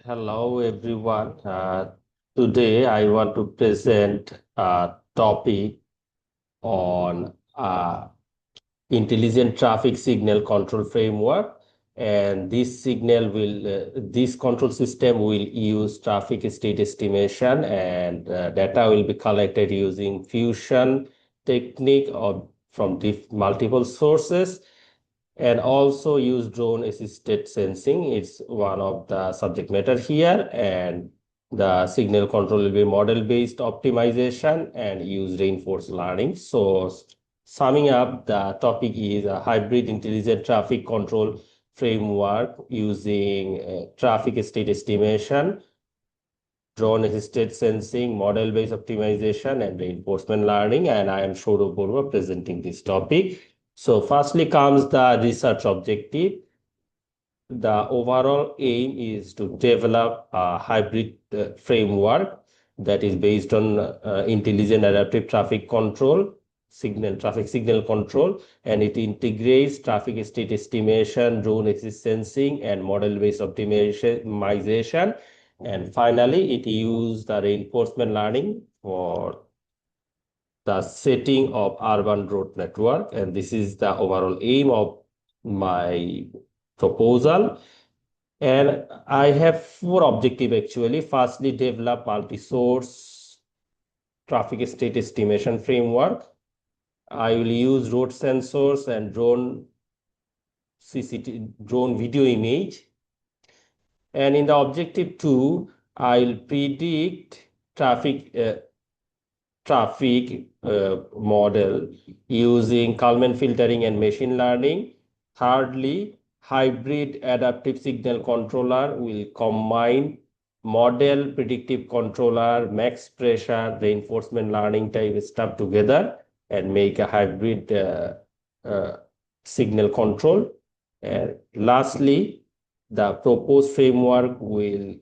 Hello, everyone. Today, I want to present a topic on intelligent traffic signal control framework. And this control system will use traffic state estimation, and data will be collected using fusion technique or from multiple sources, and also use drone assisted sensing. It's one of the subject matter here, and the signal control will be model based optimization and use reinforced learning. So summing up, the topic is a hybrid intelligent traffic control framework using traffic state estimation, drone assisted sensing, model based optimization, and reinforcement learning. And I am Shourabh Borua presenting this topic. So firstly comes the research objective. The overall aim is to develop a hybrid framework that is based on intelligent adaptive traffic control, traffic signal control, and it integrates traffic state estimation, drone assist sensing, and model-based optimization. And finally, it uses the reinforcement learning for the setting of urban road network. And this is the overall aim of my proposal. And I have four objectives actually. Firstly, develop multi-source traffic state estimation framework. I will use road sensors and drone video image. And in the objective two, I'll predict traffic model using Kalman filtering and machine learning. Thirdly, hybrid adaptive signal controller will combine model, predictive controller, max pressure, reinforcement learning type stuff together and make a hybrid uh, signal control. And lastly, the proposed framework will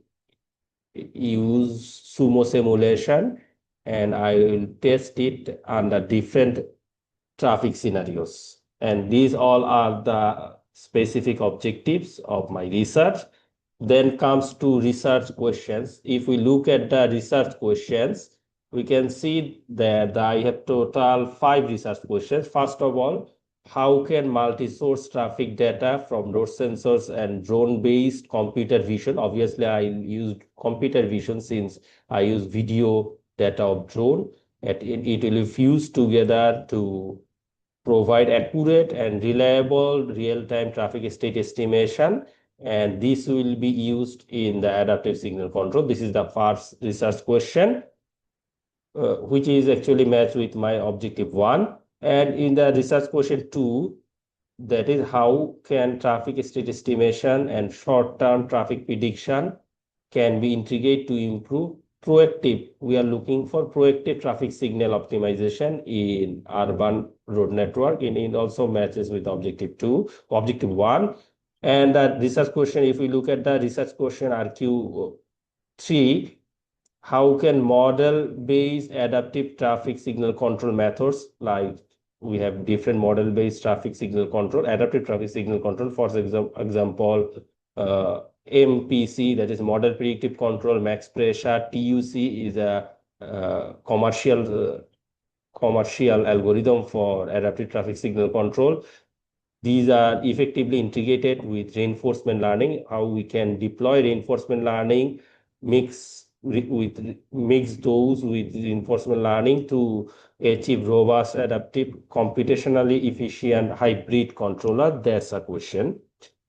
use sumo simulation, and I will test it under different traffic scenarios. And these all are the specific objectives of my research. Then comes to research questions. If we look at the research questions, we can see that I have total 5 research questions. First of all, how can multi-source traffic data from road sensors and drone-based computer vision? Obviously, I used computer vision since I use video data of drone. It will fuse together to provide accurate and reliable real-time traffic state estimation, and this will be used in the adaptive signal control. This is the first research question, which is actually matched with my objective one. And in the research question two, that is how can traffic state estimation and short-term traffic prediction can be integrated to improve proactive. We are looking for proactive traffic signal optimization in urban road network, and it also matches with objective two, objective one. And the research question, if we look at the research question RQ3, how can model-based adaptive traffic signal control methods, like we have different model-based traffic signal control, adaptive traffic signal control, for example, MPC, that is model predictive control, max pressure. TUC is a commercial algorithm for adaptive traffic signal control. These are effectively integrated with reinforcement learning. How we can deploy reinforcement learning, mix those with reinforcement learning to achieve robust, adaptive, computationally efficient hybrid controller. That's a question.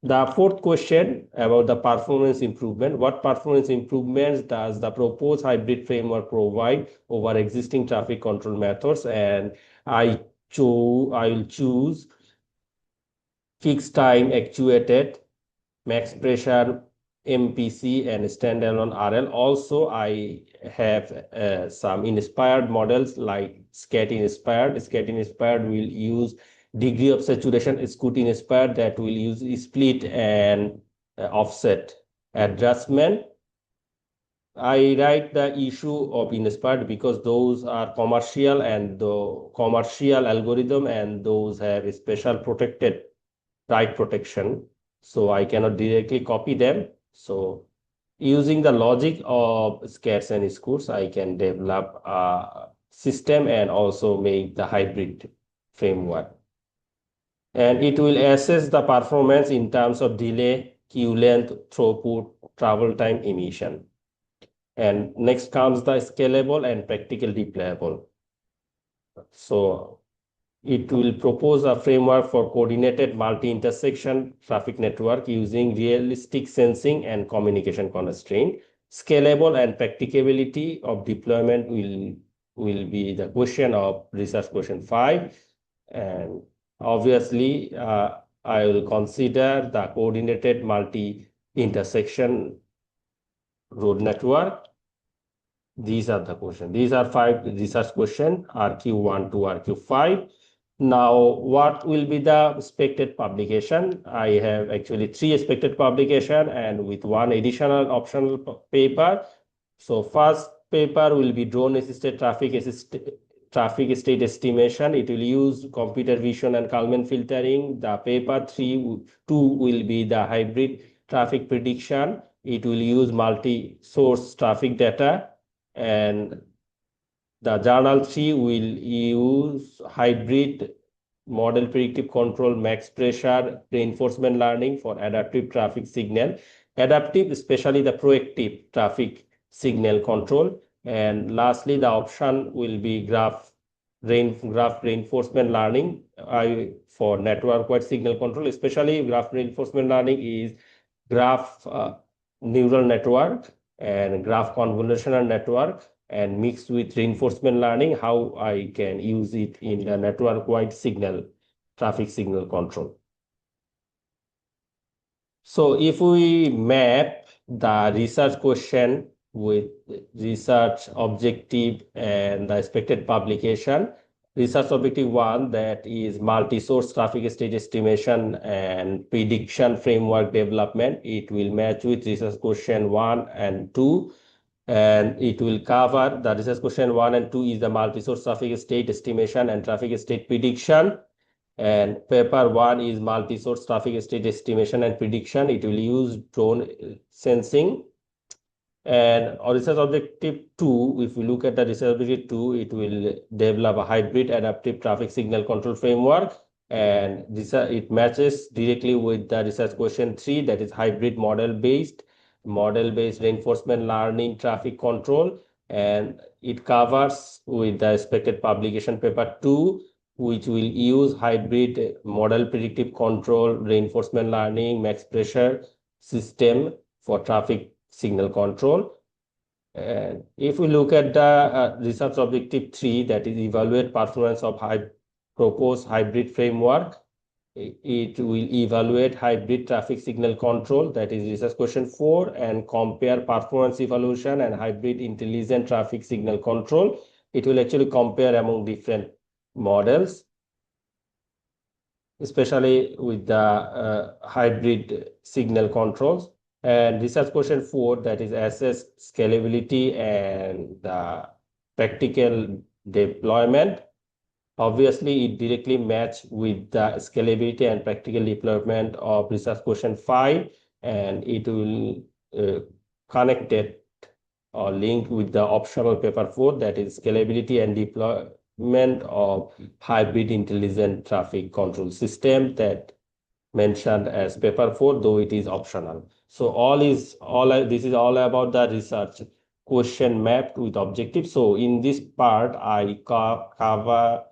The fourth question about the performance improvement. What performance improvements does the proposed hybrid framework provide over existing traffic control methods? And I will choose fixed time actuated, max pressure, MPC, and standalone RL. Also, I have some inspired models like SCAT inspired. SCAT inspired will use degree of saturation. Scoot inspired that will use split and offset adjustment. I write the issue of inspired because those are commercial, and the commercial algorithm, and those have a special protected right protection. So I cannot directly copy them. So using the logic of scarce and scarce, I can develop a system and also make the hybrid framework. And it will assess the performance in terms of delay, queue length, throughput, travel time, emission. And next comes the scalable and practical deployable. So it will propose a framework for coordinated multi-intersection traffic network using realistic sensing and communication constraint. Scalable and practicability of deployment will be the question of research question 5. And obviously, I will consider the coordinated multi-intersection road network. These are the questions. These are 5 research questions, RQ1 to RQ5. Now, what will be the expected publication? I have actually 3 expected publication and with 1 additional optional paper. So first paper will be drone-assisted traffic state estimation. It will use computer vision and Kalman filtering. The paper 2 will be the hybrid traffic prediction. It will use multi-source traffic data, and the journal 3 will use hybrid model predictive control, max pressure, reinforcement learning for adaptive traffic signal. Adaptive, especially the proactive traffic signal control. And lastly, the option will be graph reinforcement learning for network-wide signal control, especially graph reinforcement learning is graph neural network and graph convolutional network, and mixed with reinforcement learning, how I can use it in the network-wide traffic signal control. So if we map the research question with research objective and the expected publication, research objective 1, that is multi-source traffic state estimation and prediction framework development, it will match with research question 1 and 2. And it will cover the research question 1 and 2 is the multi-source traffic state estimation and traffic state prediction. And paper 1 is multi-source traffic state estimation and prediction. It will use drone sensing. And research objective 2, if we look at the research objective 2, it will develop a hybrid adaptive traffic signal control framework. And it matches directly with the research question 3, that is hybrid model-based reinforcement learning traffic control, and it covers with the expected publication paper 2, which will use hybrid model predictive control, reinforcement learning, max pressure system for traffic signal control. And if we look at the research objective 3, that is evaluate performance of proposed hybrid framework, it will evaluate hybrid traffic signal control, that is research question 4, and compare performance evaluation and hybrid intelligent traffic signal control. It will actually compare among different models, especially with the hybrid signal controls. And research question 4, that is assess scalability and the practical deployment. Obviously, it directly match with the scalability and practical deployment of research question 5, and it will connect it or link with the optional paper 4, that is scalability and deployment of hybrid intelligent traffic control system, that mentioned as paper 4, though it is optional. So this is all about the research question mapped with objectives. So in this part, I cover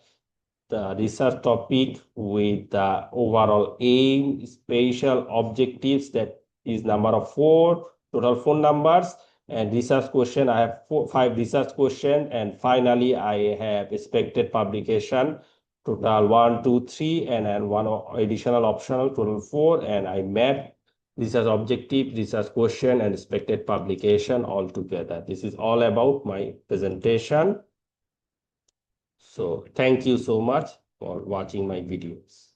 the research topic with the overall aim, spatial objectives, that is number of 4, total 4 numbers, and research question, I have 5 research question, and finally I have expected publication, total 1, 2, 3, and then 1 additional optional, total 4, and I map research objective, research question, and expected publication all together. This is all about my presentation. So thank you so much for watching my videos.